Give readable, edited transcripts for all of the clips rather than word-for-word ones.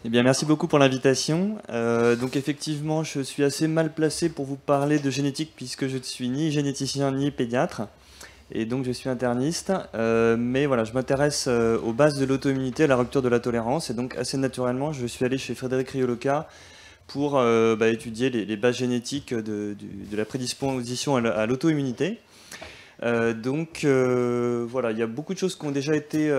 Eh bien, merci beaucoup pour l'invitation. Donc effectivement, je suis assez mal placé pour vous parler de génétique puisque je ne suis ni généticien ni pédiatre. Et donc je suis interniste. Mais voilà, je m'intéresse aux bases de l'auto-immunité, à la rupture de la tolérance. Et donc assez naturellement, je suis allé chez Frédéric Rioloca pour étudier les bases génétiques de la prédisposition à l'auto-immunité. Voilà, il y a beaucoup de choses qui ont déjà été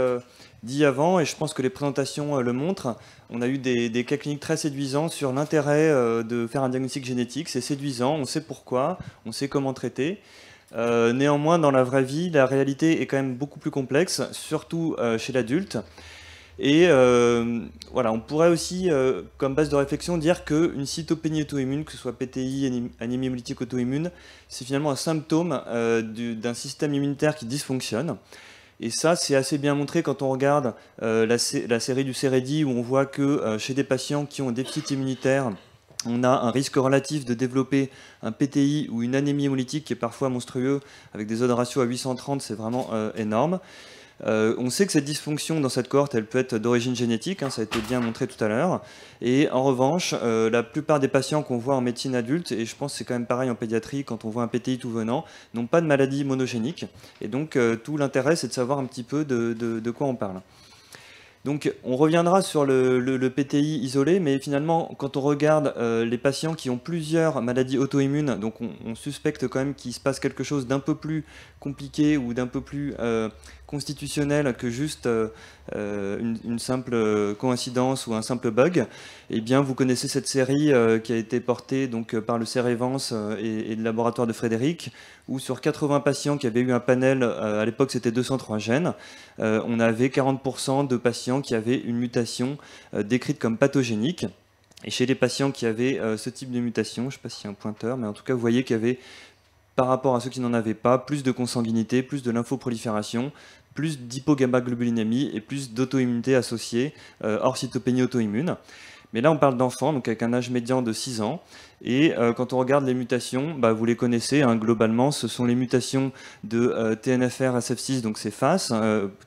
dites avant et je pense que les présentations le montrent. On a eu des cas cliniques très séduisants sur l'intérêt de faire un diagnostic génétique. C'est séduisant, on sait pourquoi, on sait comment traiter. Néanmoins, dans la vraie vie, la réalité est quand même beaucoup plus complexe, surtout chez l'adulte. Et voilà, on pourrait aussi, comme base de réflexion, dire qu'une cytopénie auto-immune, que ce soit PTI, anémie hémolytique auto-immune, c'est finalement un symptôme d'un système immunitaire qui dysfonctionne. Et ça, c'est assez bien montré quand on regarde la série du CEREDI, où on voit que chez des patients qui ont un déficit immunitaire, on a un risque relatif de développer un PTI ou une anémie hémolytique qui est parfois monstrueux, avec des odds ratio à 830, c'est vraiment énorme. On sait que cette dysfonction dans cette cohorte, elle peut être d'origine génétique, ça a été bien montré tout à l'heure. Et en revanche, la plupart des patients qu'on voit en médecine adulte, et je pense que c'est quand même pareil en pédiatrie, quand on voit un PTI tout venant, n'ont pas de maladie monogénique. Et donc tout l'intérêt, c'est de savoir un petit peu de quoi on parle. Donc on reviendra sur le PTI isolé, mais finalement, quand on regarde les patients qui ont plusieurs maladies auto-immunes, donc on suspecte quand même qu'il se passe quelque chose d'un peu plus compliqué ou d'un peu plus constitutionnel que juste une simple coïncidence ou un simple bug. Eh bien, vous connaissez cette série qui a été portée donc, par le CEREVANS et le laboratoire de Frédéric, où sur 80 patients qui avaient eu un panel, à l'époque c'était 203 gènes, on avait 40% de patients qui avaient une mutation décrite comme pathogénique. Et chez les patients qui avaient ce type de mutation, je ne sais pas s'il y a un pointeur, mais en tout cas vous voyez qu'il y avait, par rapport à ceux qui n'en avaient pas, plus de consanguinité, plus de lymphoprolifération, plus d'hypogammaglobulinémie et plus d'auto-immunité associée, hors cytopénie auto-immune. Mais là, on parle d'enfants, donc avec un âge médian de 6 ans. Et quand on regarde les mutations, vous les connaissez, globalement, ce sont les mutations de TNFR SF6, donc c'est FAS,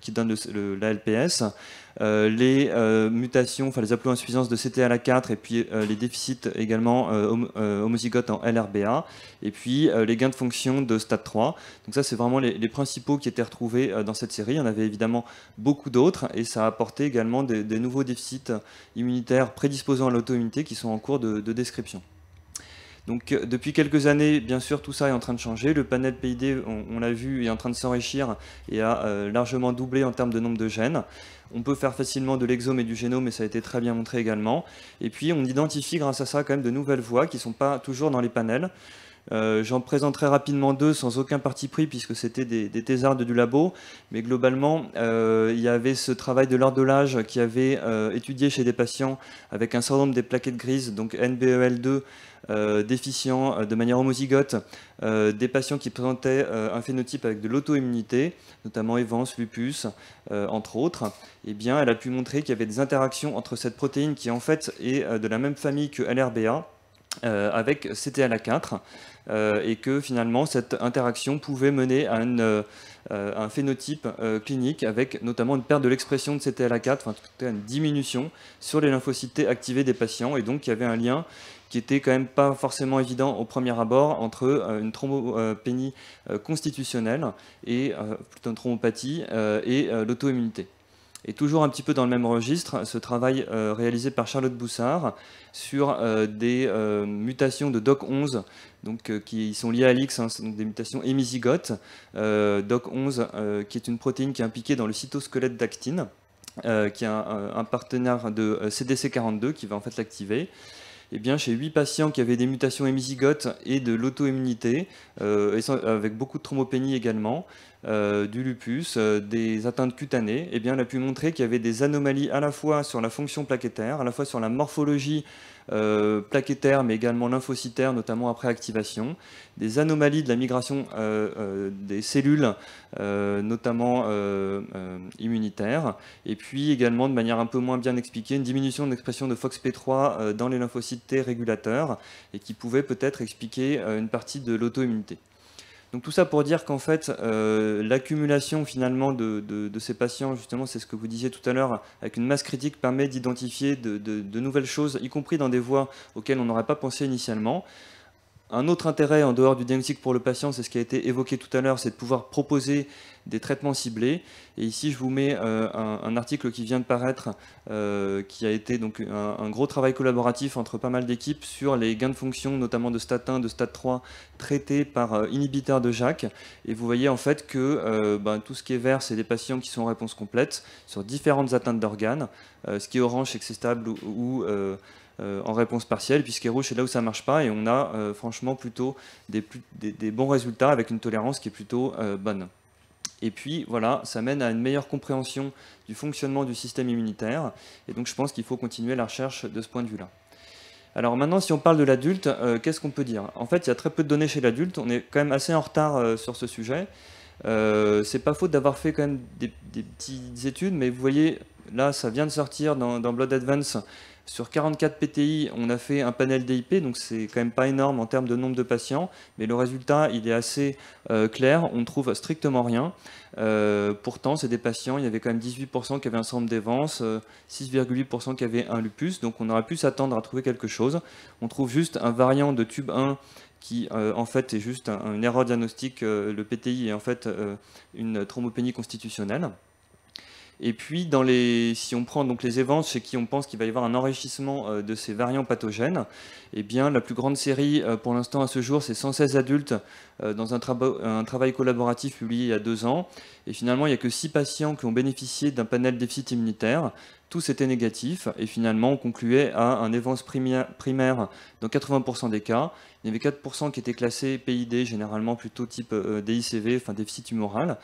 qui donne l'ALPS, les mutations, enfin les haploinsuffisances de CTLA4, et puis les déficits également homozygotes en LRBA, et puis les gains de fonction de stade 3. Donc ça, c'est vraiment les principaux qui étaient retrouvés dans cette série. Il y en avait évidemment beaucoup d'autres, et ça a apporté également des nouveaux déficits immunitaires prédisposant à l'auto-immunité qui sont en cours de description. Donc depuis quelques années, bien sûr, tout ça est en train de changer. Le panel PID, on l'a vu, est en train de s'enrichir et a largement doublé en termes de nombre de gènes. On peut faire facilement de l'exome et du génome, et ça a été très bien montré également. Et puis on identifie grâce à ça quand même de nouvelles voies qui ne sont pas toujours dans les panels. J'en présenterai rapidement deux sans aucun parti pris puisque c'était des thésards du labo, mais globalement il y avait ce travail de l'ordolage qui avait étudié chez des patients avec un syndrome des plaquettes grises, donc NBEL2 déficient de manière homozygote, des patients qui présentaient un phénotype avec de l'auto-immunité, notamment Evans, lupus, entre autres. Eh bien, elle a pu montrer qu'il y avait des interactions entre cette protéine qui en fait est de la même famille que LRBA, avec CTLA4, et que finalement cette interaction pouvait mener à un phénotype clinique avec notamment une perte de l'expression de CTLA4, enfin en tout cas une diminution sur les lymphocytes T activés des patients, et donc il y avait un lien qui était quand même pas forcément évident au premier abord entre une thrombopénie constitutionnelle et plutôt une thrombopathie et l'auto-immunité. Et toujours un petit peu dans le même registre, ce travail réalisé par Charlotte Boussard sur des mutations de DOC11, donc, qui sont liées à l'X, donc des mutations hémizygotes. DOC11, qui est une protéine qui est impliquée dans le cytosquelette d'actine, qui est un partenaire de CDC42 qui va en fait l'activer. Eh bien, chez 8 patients qui avaient des mutations hémizygotes et de l'auto-immunité, avec beaucoup de thrombopénie également, du lupus, des atteintes cutanées, eh bien, elle a pu montrer qu'il y avait des anomalies à la fois sur la fonction plaquettaire, à la fois sur la morphologie plaquettaire, mais également lymphocytaire, notamment après activation, des anomalies de la migration des cellules, notamment immunitaires, et puis également, de manière un peu moins bien expliquée, une diminution de l'expression de FOXP3 dans les lymphocytes T régulateurs, et qui pouvait peut-être expliquer une partie de l'auto-immunité. Donc tout ça pour dire qu'en fait, l'accumulation finalement de ces patients, justement, c'est ce que vous disiez tout à l'heure, avec une masse critique permet d'identifier de nouvelles choses, y compris dans des voies auxquelles on n'aurait pas pensé initialement. Un autre intérêt en dehors du diagnostic pour le patient, c'est ce qui a été évoqué tout à l'heure, c'est de pouvoir proposer des traitements ciblés. Et ici, je vous mets un article qui vient de paraître, qui a été donc un gros travail collaboratif entre pas mal d'équipes sur les gains de fonction, notamment de stade 1, de stade 3, traités par inhibiteurs de JAK. Et vous voyez en fait que tout ce qui est vert, c'est des patients qui sont en réponse complète sur différentes atteintes d'organes. Ce qui est orange, c'est que c'est stable ou en réponse partielle, puis ce qui est rouge, c'est là où ça ne marche pas, et on a franchement plutôt des bons résultats avec une tolérance qui est plutôt bonne. Et puis voilà, ça mène à une meilleure compréhension du fonctionnement du système immunitaire, et donc je pense qu'il faut continuer la recherche de ce point de vue-là. Alors maintenant, si on parle de l'adulte, qu'est-ce qu'on peut dire? En fait, il y a très peu de données chez l'adulte, on est quand même assez en retard sur ce sujet. C'est pas faute d'avoir fait quand même des petites études, mais vous voyez, là, ça vient de sortir dans Blood Advance. Sur 44 PTI, on a fait un panel DIP, donc c'est quand même pas énorme en termes de nombre de patients, mais le résultat, il est assez clair, on ne trouve strictement rien. Pourtant, c'est des patients, il y avait quand même 18% qui avaient un syndrome d'Evans, 6,8% qui avaient un lupus, donc on aurait pu s'attendre à trouver quelque chose. On trouve juste un variant de tube 1 qui en fait est juste une erreur diagnostique, le PTI est en fait une thrombopénie constitutionnelle. Et puis, si on prend donc les Evans chez qui on pense qu'il va y avoir un enrichissement de ces variants pathogènes, eh bien, la plus grande série pour l'instant à ce jour, c'est 116 adultes dans un travail collaboratif publié il y a 2 ans. Et finalement, il n'y a que 6 patients qui ont bénéficié d'un panel déficit immunitaire. Tous étaient négatifs. Et finalement, on concluait à un Evans primaire dans 80% des cas. Il y avait 4% qui étaient classés PID, généralement plutôt type DICV, enfin déficit tumoral.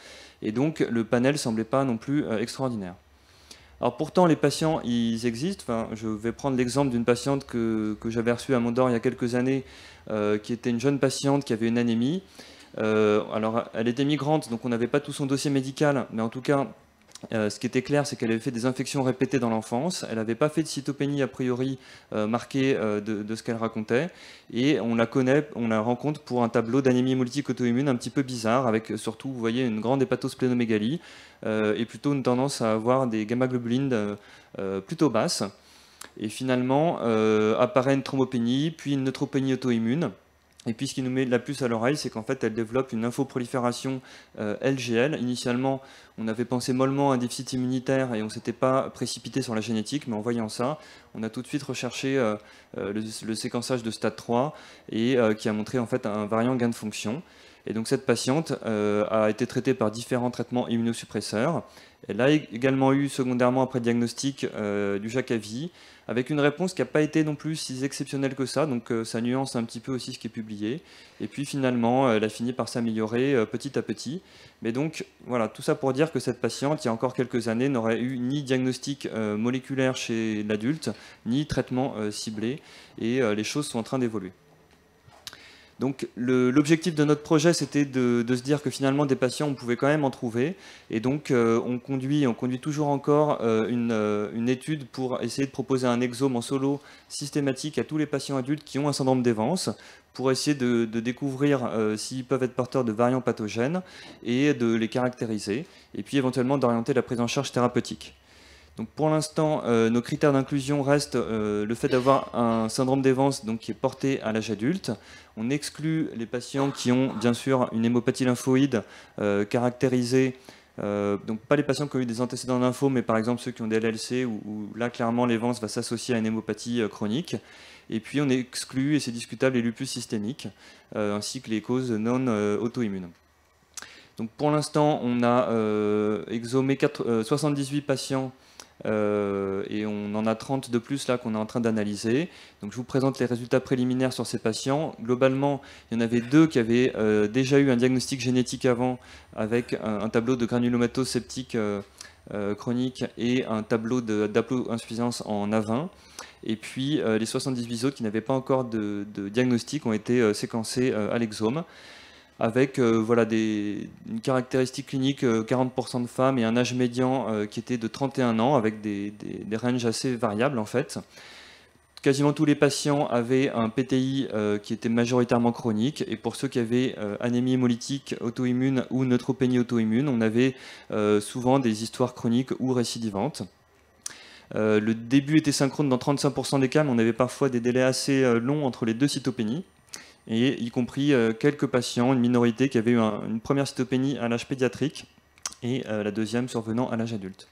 Et donc, le panel ne semblait pas non plus extraordinaire. Alors pourtant, les patients, ils existent. Enfin, je vais prendre l'exemple d'une patiente que j'avais reçue à Mondor il y a quelques années, qui était une jeune patiente qui avait une anémie. Alors, elle était migrante, donc on n'avait pas tout son dossier médical, mais en tout cas, ce qui était clair, c'est qu'elle avait fait des infections répétées dans l'enfance. Elle n'avait pas fait de cytopénie a priori marquée de ce qu'elle racontait. Et on la rencontre pour un tableau d'anémie hémolytique auto-immune un petit peu bizarre, avec surtout, vous voyez, une grande hépatosplénomégalie et plutôt une tendance à avoir des gamma-globulines plutôt basses. Et finalement, apparaît une thrombopénie, puis une neutropénie auto-immune. Et puis ce qui nous met la puce à l'oreille, c'est qu'en fait elle développe une lymphoprolifération LGL. Initialement, on avait pensé mollement à un déficit immunitaire et on ne s'était pas précipité sur la génétique, mais en voyant ça, on a tout de suite recherché le séquençage de stade 3 et qui a montré en fait un variant gain de fonction. Et donc cette patiente a été traitée par différents traitements immunosuppresseurs. Elle a également eu secondairement après diagnostic du Jakavi, avec une réponse qui n'a pas été non plus si exceptionnelle que ça, donc ça nuance un petit peu aussi ce qui est publié. Et puis finalement, elle a fini par s'améliorer petit à petit. Mais donc voilà, tout ça pour dire que cette patiente, il y a encore quelques années, n'aurait eu ni diagnostic moléculaire chez l'adulte, ni traitement ciblé, et les choses sont en train d'évoluer. Donc l'objectif de notre projet, c'était de se dire que finalement des patients, on pouvait quand même en trouver. Et donc on conduit toujours encore une étude pour essayer de proposer un exome en solo systématique à tous les patients adultes qui ont un syndrome d'Evans, pour essayer de découvrir s'ils peuvent être porteurs de variants pathogènes et de les caractériser, et puis éventuellement d'orienter la prise en charge thérapeutique. Donc pour l'instant, nos critères d'inclusion restent le fait d'avoir un syndrome d'Evans qui est porté à l'âge adulte. On exclut les patients qui ont bien sûr une hémopathie lymphoïde caractérisée, donc pas les patients qui ont eu des antécédents lympho, mais par exemple ceux qui ont des LLC, où là clairement l'Evans va s'associer à une hémopathie chronique. Et puis on exclut, et c'est discutable, les lupus systémiques, ainsi que les causes non auto-immunes. Donc pour l'instant, on a exhumé 78 patients et on en a 30 de plus là qu'on est en train d'analyser. Donc je vous présente les résultats préliminaires sur ces patients. Globalement, il y en avait 2 qui avaient déjà eu un diagnostic génétique avant, avec un tableau de granulomatose septique chronique et un tableau d'haploïnsuffisance en A20. Et puis les 78 autres qui n'avaient pas encore de diagnostic ont été séquencés à l'exome, avec voilà, une caractéristique clinique, 40% de femmes et un âge médian qui était de 31 ans, avec des ranges assez variables en fait. quasiment tous les patients avaient un PTI qui était majoritairement chronique, et pour ceux qui avaient anémie hémolytique auto-immune ou neutropénie auto-immune, on avait souvent des histoires chroniques ou récidivantes. Le début était synchrone dans 35% des cas, mais on avait parfois des délais assez longs entre les deux cytopénies, et y compris quelques patients, une minorité, qui avaient eu une première cytopénie à l'âge pédiatrique et la deuxième survenant à l'âge adulte.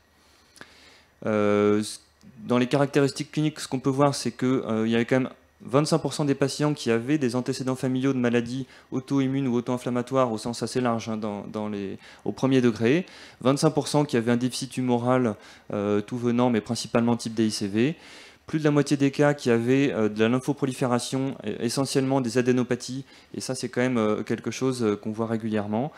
Dans les caractéristiques cliniques, ce qu'on peut voir, c'est qu'il y avait quand même 25% des patients qui avaient des antécédents familiaux de maladies auto-immunes ou auto-inflammatoires au sens assez large, hein, au premier degré, 25% qui avaient un déficit tumoral tout venant, mais principalement type DICV, plus de la moitié des cas qui avaient de la lymphoprolifération, essentiellement des adénopathies, et ça c'est quand même quelque chose qu'on voit régulièrement.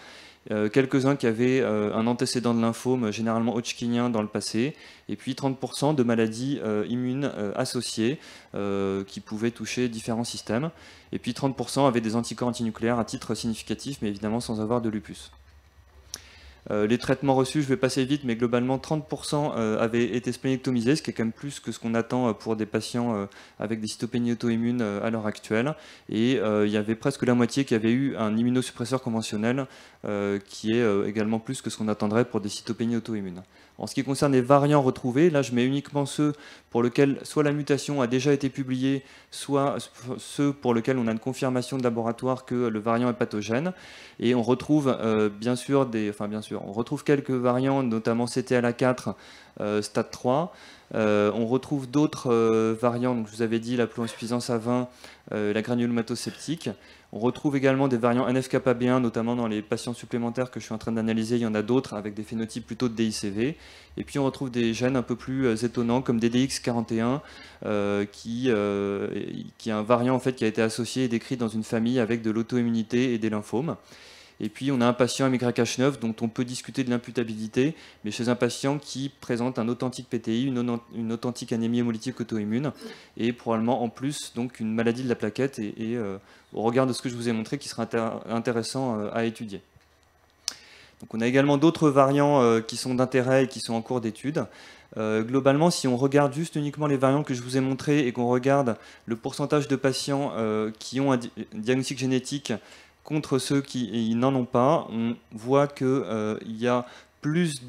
Quelques-uns qui avaient un antécédent de lymphome, généralement hodgkinien dans le passé, et puis 30% de maladies immunes associées qui pouvaient toucher différents systèmes, et puis 30% avaient des anticorps antinucléaires à titre significatif, mais évidemment sans avoir de lupus. Les traitements reçus, je vais passer vite, mais globalement 30% avaient été splénectomisés, ce qui est quand même plus que ce qu'on attend pour des patients avec des cytopénies auto-immunes à l'heure actuelle. Et il y avait presque la moitié qui avait eu un immunosuppresseur conventionnel, qui est également plus que ce qu'on attendrait pour des cytopénies auto-immunes. En ce qui concerne les variants retrouvés, là je mets uniquement ceux pour lesquels soit la mutation a déjà été publiée, soit ceux pour lesquels on a une confirmation de laboratoire que le variant est pathogène. Et on retrouve on retrouve quelques variants, notamment CTLA4 stade 3. On retrouve d'autres variants, donc je vous avais dit la ploinsuffisance à 20, la granulomatoseptique. On retrouve également des variants NF-κB1, notamment dans les patients supplémentaires que je suis en train d'analyser. Il y en a d'autres avec des phénotypes plutôt de DICV. Et puis on retrouve des gènes un peu plus étonnants comme DDX41, qui est un variant en fait, qui a été associé et décrit dans une famille avec de l'auto-immunité et des lymphomes. Et puis on a un patient MYH9 dont on peut discuter de l'imputabilité, mais chez un patient qui présente un authentique PTI, une authentique anémie hémolytique auto-immune, et probablement en plus donc une maladie de la plaquette, et au regard de ce que je vous ai montré, qui sera intéressant à étudier. Donc on a également d'autres variants qui sont d'intérêt et qui sont en cours d'étude. Globalement, si on regarde juste uniquement les variants que je vous ai montrés et qu'on regarde le pourcentage de patients qui ont un diagnostic génétique contre ceux qui n'en ont pas, on voit qu'il y a plus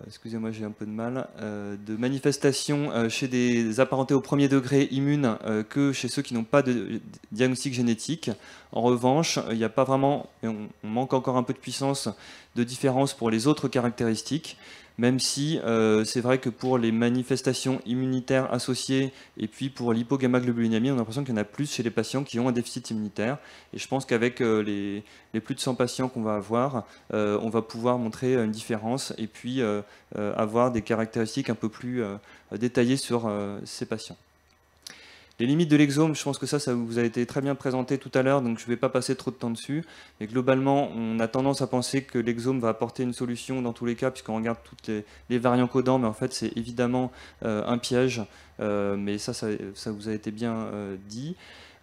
excusez-moi, j'ai un peu de mal, de manifestations chez des apparentés au premier degré immunes que chez ceux qui n'ont pas de diagnostic génétique. En revanche, il n'y a pas vraiment, on manque encore un peu de puissance de différence pour les autres caractéristiques, même si c'est vrai que pour les manifestations immunitaires associées et puis pour l'hypogammaglobulinémie, on a l'impression qu'il y en a plus chez les patients qui ont un déficit immunitaire. Et je pense qu'avec les plus de 100 patients qu'on va avoir, on va pouvoir montrer une différence et puis avoir des caractéristiques un peu plus détaillées sur ces patients. Les limites de l'exome, je pense que ça vous a été très bien présenté tout à l'heure, donc je ne vais pas passer trop de temps dessus. Mais globalement, on a tendance à penser que l'exome va apporter une solution dans tous les cas, puisqu'on regarde tous les variants codants, mais en fait c'est évidemment un piège, mais ça vous a été bien dit.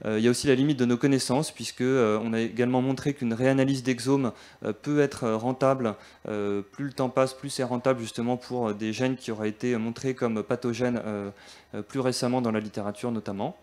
Il y a aussi la limite de nos connaissances, puisqu'on a également montré qu'une réanalyse d'exome peut être rentable. Plus le temps passe, plus c'est rentable justement pour des gènes qui auraient été montrés comme pathogènes plus récemment dans la littérature notamment.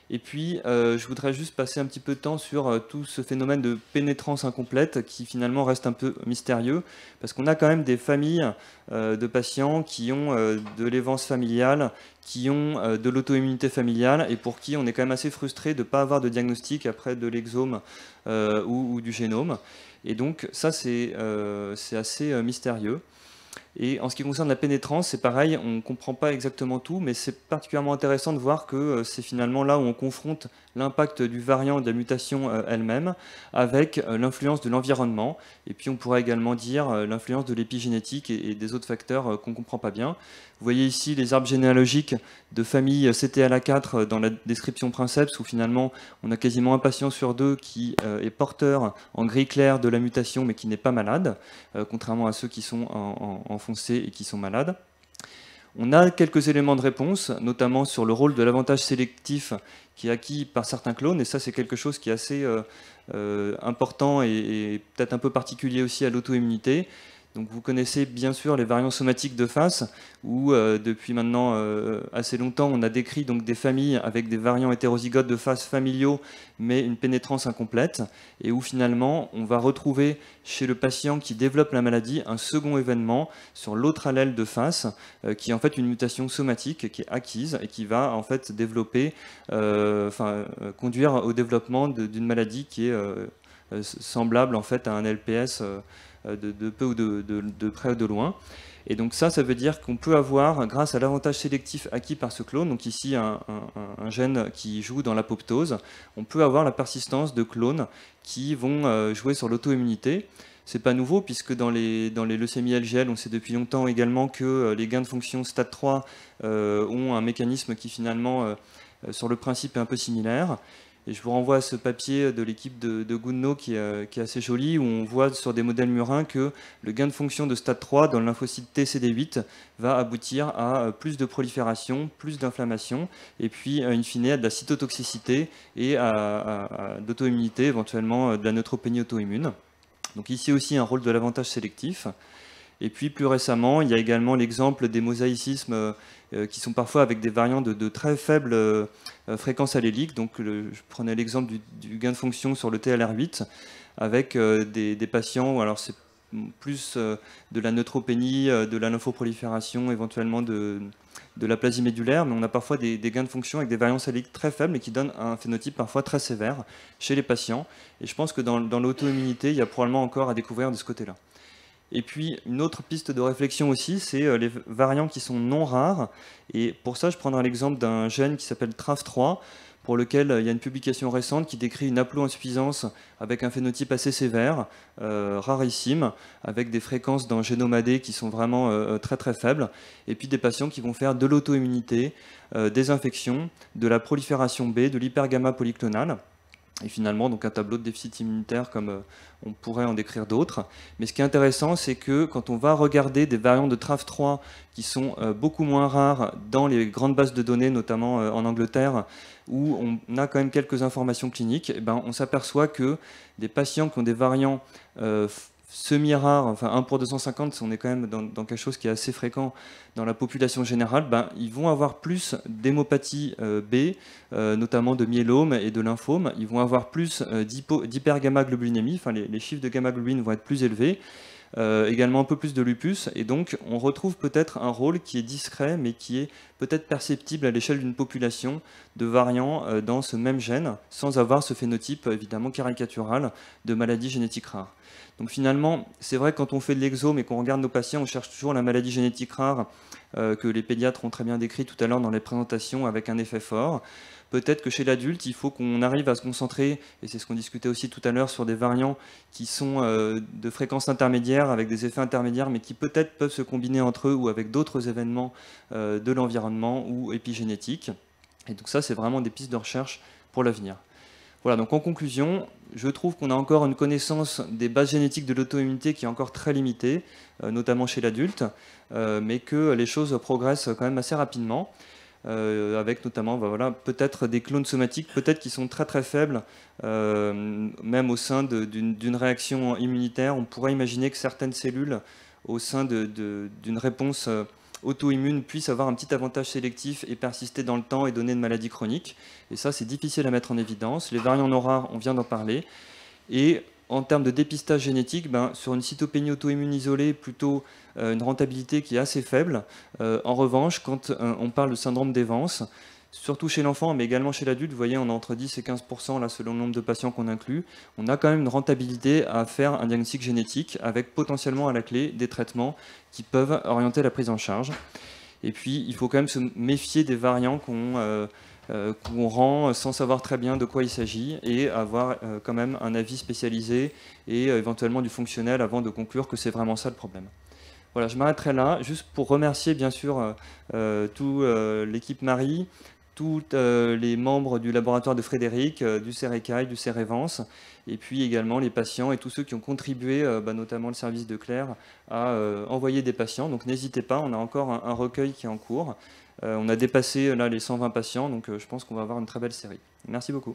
Et puis, je voudrais juste passer un petit peu de temps sur tout ce phénomène de pénétrance incomplète qui finalement reste un peu mystérieux, parce qu'on a quand même des familles de patients qui ont de l'évance familiale, qui ont de l'auto-immunité familiale, et pour qui on est quand même assez frustré de ne pas avoir de diagnostic après de l'exome ou du génome. Et donc ça, c'est assez mystérieux. Et en ce qui concerne la pénétrance, c'est pareil, on ne comprend pas exactement tout, mais c'est particulièrement intéressant de voir que c'est finalement là où on confronte l'impact du variant et de la mutation elle-même avec l'influence de l'environnement. Et puis on pourrait également dire l'influence de l'épigénétique et des autres facteurs qu'on ne comprend pas bien. Vous voyez ici les arbres généalogiques de famille CTLA4 dans la description Princeps, où finalement on a quasiment un patient sur deux qui est porteur en gris clair de la mutation mais qui n'est pas malade, contrairement à ceux qui sont en foncé et qui sont malades. On a quelques éléments de réponse, notamment sur le rôle de l'avantage sélectif qui est acquis par certains clones, et ça c'est quelque chose qui est assez important et peut-être un peu particulier aussi à l'auto-immunité. Donc vous connaissez bien sûr les variants somatiques de face, où depuis maintenant assez longtemps, on a décrit donc des familles avec des variants hétérozygotes de face familiaux, mais une pénétrance incomplète, et où finalement on va retrouver chez le patient qui développe la maladie un second événement sur l'autre allèle de face, qui est en fait une mutation somatique qui est acquise et qui va en fait développer, conduire au développement d'une maladie qui est semblable en fait à un LPS de peu ou de près ou de loin. Et donc ça veut dire qu'on peut avoir, grâce à l'avantage sélectif acquis par ce clone, donc ici un gène qui joue dans l'apoptose, on peut avoir la persistance de clones qui vont jouer sur l'auto-immunité. C'est pas nouveau, puisque dans les leucémies LGL, on sait depuis longtemps également que les gains de fonction stade 3 ont un mécanisme qui finalement, sur le principe, est un peu similaire. Et je vous renvoie à ce papier de l'équipe de Gounod qui est assez joli, où on voit sur des modèles murins que le gain de fonction de stade 3 dans le lymphocyte TCD8 va aboutir à plus de prolifération, plus d'inflammation, et puis in fine à de la cytotoxicité et à d'auto-immunité, éventuellement de la neutropénie auto-immune. Donc ici aussi un rôle de l'avantage sélectif. Et puis plus récemment, il y a également l'exemple des mosaïcismes qui sont parfois avec des variants de très faible fréquence allélique. Donc je prenais l'exemple du gain de fonction sur le TLR8 avec des patients où alors c'est plus de la neutropénie, de la lymphoprolifération, éventuellement de l'aplasie médulaire, mais on a parfois des gains de fonction avec des variances alléliques très faibles et qui donnent un phénotype parfois très sévère chez les patients. Et je pense que dans l'auto-immunité, il y a probablement encore à découvrir de ce côté-là. Et puis, une autre piste de réflexion aussi, c'est les variants qui sont non rares. Et pour ça, je prendrai l'exemple d'un gène qui s'appelle TRAF3, pour lequel il y a une publication récente qui décrit une haploinsuffisance avec un phénotype assez sévère, rarissime, avec des fréquences dans génome AD qui sont vraiment très très faibles, et puis des patients qui vont faire de l'auto-immunité, des infections, de la prolifération B, de l'hypergamma polyclonale. Et finalement, donc un tableau de déficit immunitaire comme on pourrait en décrire d'autres. Mais ce qui est intéressant, c'est que quand on va regarder des variants de TRAF3 qui sont beaucoup moins rares dans les grandes bases de données, notamment en Angleterre, où on a quand même quelques informations cliniques, eh ben, on s'aperçoit que des patients qui ont des variants semi-rares, enfin 1 pour 250, on est quand même dans quelque chose qui est assez fréquent dans la population générale, ben, ils vont avoir plus d'hémopathie B, notamment de myélome et de lymphome. Ils vont avoir plus d'hypergamma-globulinémie, enfin les chiffres de gamma-globuline vont être plus élevés. Également un peu plus de lupus, et donc on retrouve peut-être un rôle qui est discret, mais qui est peut-être perceptible à l'échelle d'une population de variants dans ce même gène, sans avoir ce phénotype évidemment caricatural de maladie génétique rare. Donc finalement, c'est vrai que quand on fait de l'exome et qu'on regarde nos patients, on cherche toujours la maladie génétique rare que les pédiatres ont très bien décrit tout à l'heure dans les présentations avec un effet fort. Peut-être que chez l'adulte, il faut qu'on arrive à se concentrer, et c'est ce qu'on discutait aussi tout à l'heure, sur des variants qui sont de fréquence intermédiaire, avec des effets intermédiaires, mais qui peut-être peuvent se combiner entre eux ou avec d'autres événements de l'environnement ou épigénétiques. Et donc ça, c'est vraiment des pistes de recherche pour l'avenir. Voilà, donc en conclusion, je trouve qu'on a encore une connaissance des bases génétiques de l'auto-immunité qui est encore très limitée, notamment chez l'adulte, mais que les choses progressent quand même assez rapidement. Avec notamment voilà, peut-être des clones somatiques, peut-être qui sont très très faibles, même au sein d'une réaction immunitaire. On pourrait imaginer que certaines cellules, au sein d'une réponse auto-immune, puissent avoir un petit avantage sélectif et persister dans le temps et donner une maladie chronique. Et ça, c'est difficile à mettre en évidence. Les variants non rares, on vient d'en parler. Et en termes de dépistage génétique, ben, sur une cytopénie auto-immune isolée, plutôt une rentabilité qui est assez faible. En revanche, quand on parle de syndrome d'Evans, surtout chez l'enfant, mais également chez l'adulte, vous voyez, on a entre 10 et 15% là, selon le nombre de patients qu'on inclut. On a quand même une rentabilité à faire un diagnostic génétique avec potentiellement à la clé des traitements qui peuvent orienter la prise en charge. Et puis, il faut quand même se méfier des variants qu'on rend sans savoir très bien de quoi il s'agit et avoir quand même un avis spécialisé et éventuellement du fonctionnel avant de conclure que c'est vraiment ça le problème. Voilà, je m'arrêterai là, juste pour remercier bien sûr toute l'équipe Marie, tous les membres du laboratoire de Frédéric, du CERECAI, du CEREVANS, et puis également les patients et tous ceux qui ont contribué, notamment le service de Claire, à envoyer des patients. Donc n'hésitez pas, on a encore un recueil qui est en cours. On a dépassé là les 120 patients, donc je pense qu'on va avoir une très belle série. Merci beaucoup.